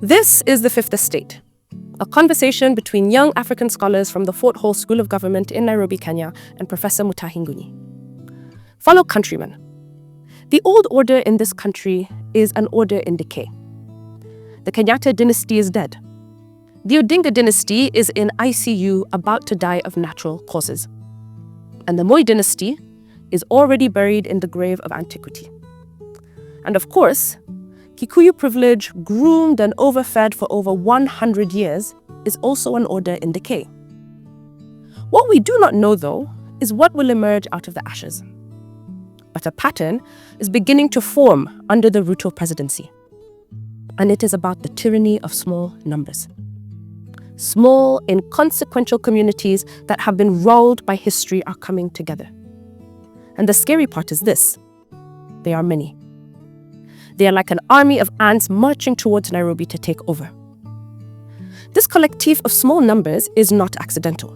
This is The Fifth Estate, a conversation between young African scholars from the Fort Hall School of Government in Nairobi, Kenya, and Professor Mutahi Nguni. Fellow countrymen, the old order in this country is an order in decay. The Kenyatta dynasty is dead. The Odinga dynasty is in ICU, about to die of natural causes. And the Moi dynasty is already buried in the grave of antiquity. And of course, Kikuyu privilege, groomed and overfed for over 100 years, is also an order in decay. What we do not know, though, is what will emerge out of the ashes. But a pattern is beginning to form under the Ruto presidency. And it is about the tyranny of small numbers. Small, inconsequential communities that have been rolled by history are coming together. And the scary part is this: they are many. They are like an army of ants marching towards Nairobi to take over. This collective of small numbers is not accidental.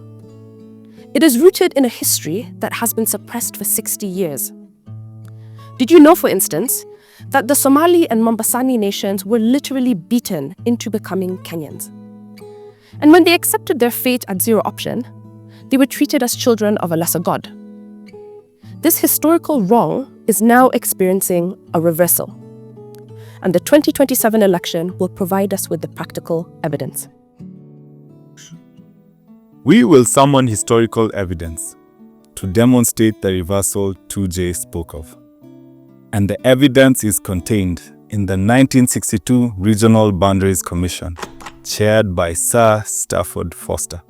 It is rooted in a history that has been suppressed for 60 years. Did you know, for instance, that the Somali and Mombasani nations were literally beaten into becoming Kenyans? And when they accepted their fate at zero option, they were treated as children of a lesser god. This historical wrong is now experiencing a reversal. And the 2027 election will provide us with the practical evidence. We will summon historical evidence to demonstrate the reversal 2J spoke of. And the evidence is contained in the 1962 Regional Boundaries Commission, chaired by Sir Stafford Foster.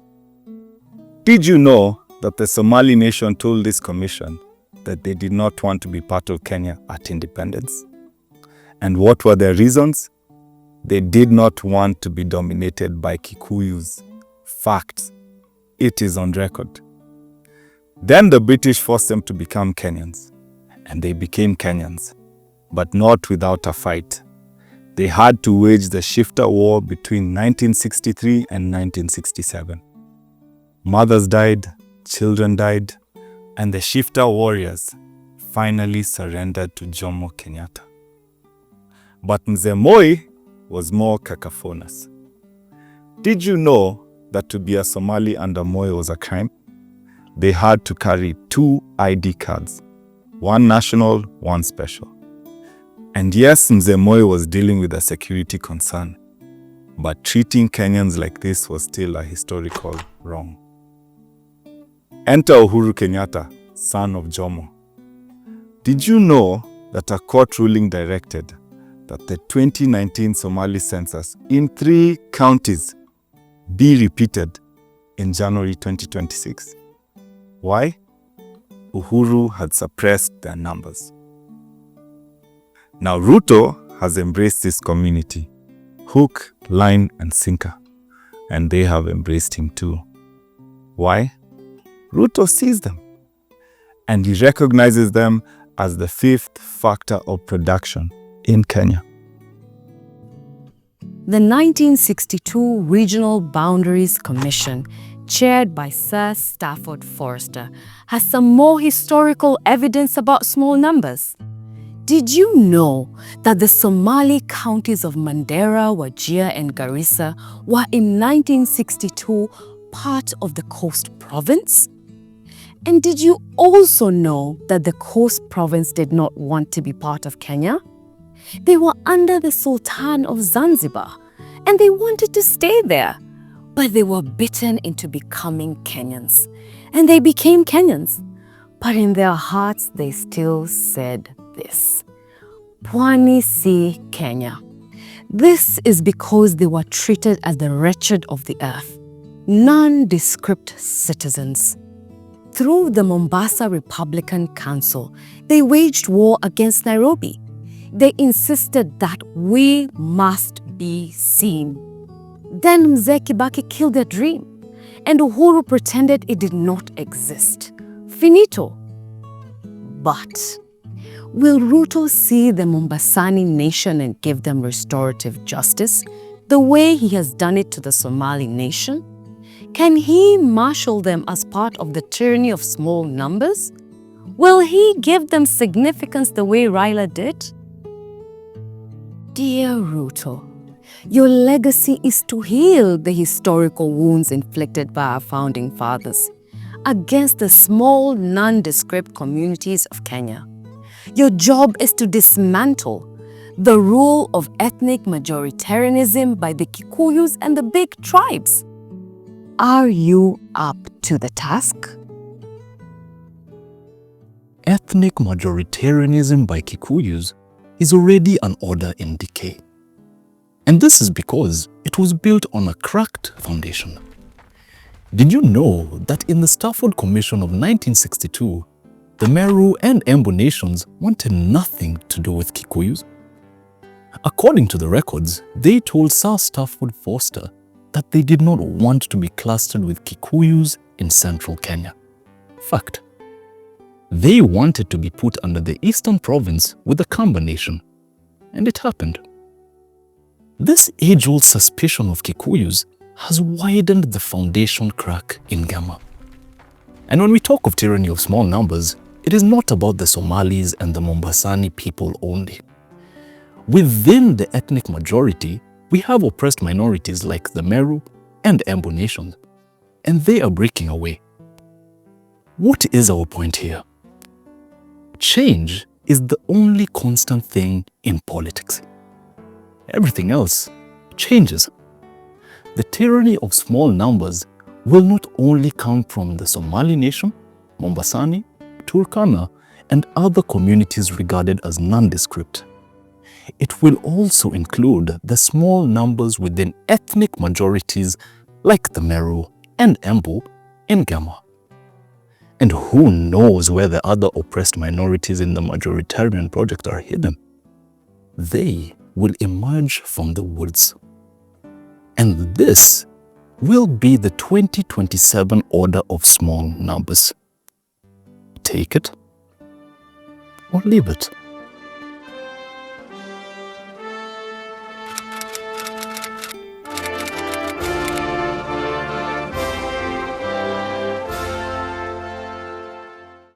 Did you know that the Somali nation told this commission that they did not want to be part of Kenya at independence? And what were their reasons? They did not want to be dominated by Kikuyus. Facts. It is on record. Then the British forced them to become Kenyans. And they became Kenyans, but not without a fight. They had to wage the shifter war between 1963 and 1967. Mothers died, children died, and the shifter warriors finally surrendered to Jomo Kenyatta. But Mzee Moi was more cacophonous. Did you know that to be a Somali under Moi was a crime? They had to carry 2 ID cards, one national, one special. And yes, Mzee Moi was dealing with a security concern, but treating Kenyans like this was still a historical wrong. Enter Uhuru Kenyatta, son of Jomo. Did you know that a court ruling directed that the 2019 Somali census in 3 counties be repeated in January 2026? Why? Uhuru had suppressed their numbers. Now Ruto has embraced this community, hook, line, and sinker, and they have embraced him too. Why? Ruto sees them, and he recognizes them as the 5th factor of production in Kenya. The 1962 Regional Boundaries Commission, chaired by Sir Stafford Forster, has some more historical evidence about small numbers. Did you know that the Somali counties of Mandera, Wajir, and Garissa were in 1962 part of the Coast Province? And did you also know that the Coast Province did not want to be part of Kenya? They were under the Sultan of Zanzibar, and they wanted to stay there. But they were bitten into becoming Kenyans, and they became Kenyans. But in their hearts, they still said this: Pwani si Kenya. This is because they were treated as the wretched of the earth, nondescript citizens. Through the Mombasa Republican Council, they waged war against Nairobi. They insisted that we must be seen. Then Mzee Kibaki killed their dream, and Uhuru pretended it did not exist. Finito. But will Ruto see the Mombasani nation and give them restorative justice, the way he has done it to the Somali nation? Can he marshal them as part of the tyranny of small numbers? Will he give them significance the way Raila did? Dear Ruto, Your legacy is to heal the historical wounds inflicted by our founding fathers against the small, nondescript communities of Kenya. Your job is to dismantle the rule of ethnic majoritarianism by the Kikuyus and the big tribes. Are you up to the task? Ethnic majoritarianism by Kikuyus is already an order in decay. And this is because it was built on a cracked foundation. Did you know that in the Stafford Commission of 1962, the Meru and Embu nations wanted nothing to do with Kikuyus? According to the records, they told Sir Stafford Forster that they did not want to be clustered with Kikuyus in central Kenya. Fact. They wanted to be put under the Eastern Province with the Kamba nation, and it happened. This age-old suspicion of Kikuyus has widened the foundation crack in Gama. And when we talk of tyranny of small numbers, it is not about the Somalis and the Mombasani people only. Within the ethnic majority, we have oppressed minorities like the Meru and Embu nations, and they are breaking away. What is our point here? Change is the only constant thing in politics. Everything else changes. The tyranny of small numbers will not only come from the Somali nation, Mombasani, Turkana, and other communities regarded as nondescript. It will also include the small numbers within ethnic majorities like the Meru and Embu in Gama. And who knows where the other oppressed minorities in the majoritarian project are hidden? They will emerge from the woods. And this will be the 2027 order of small numbers. Take it or leave it.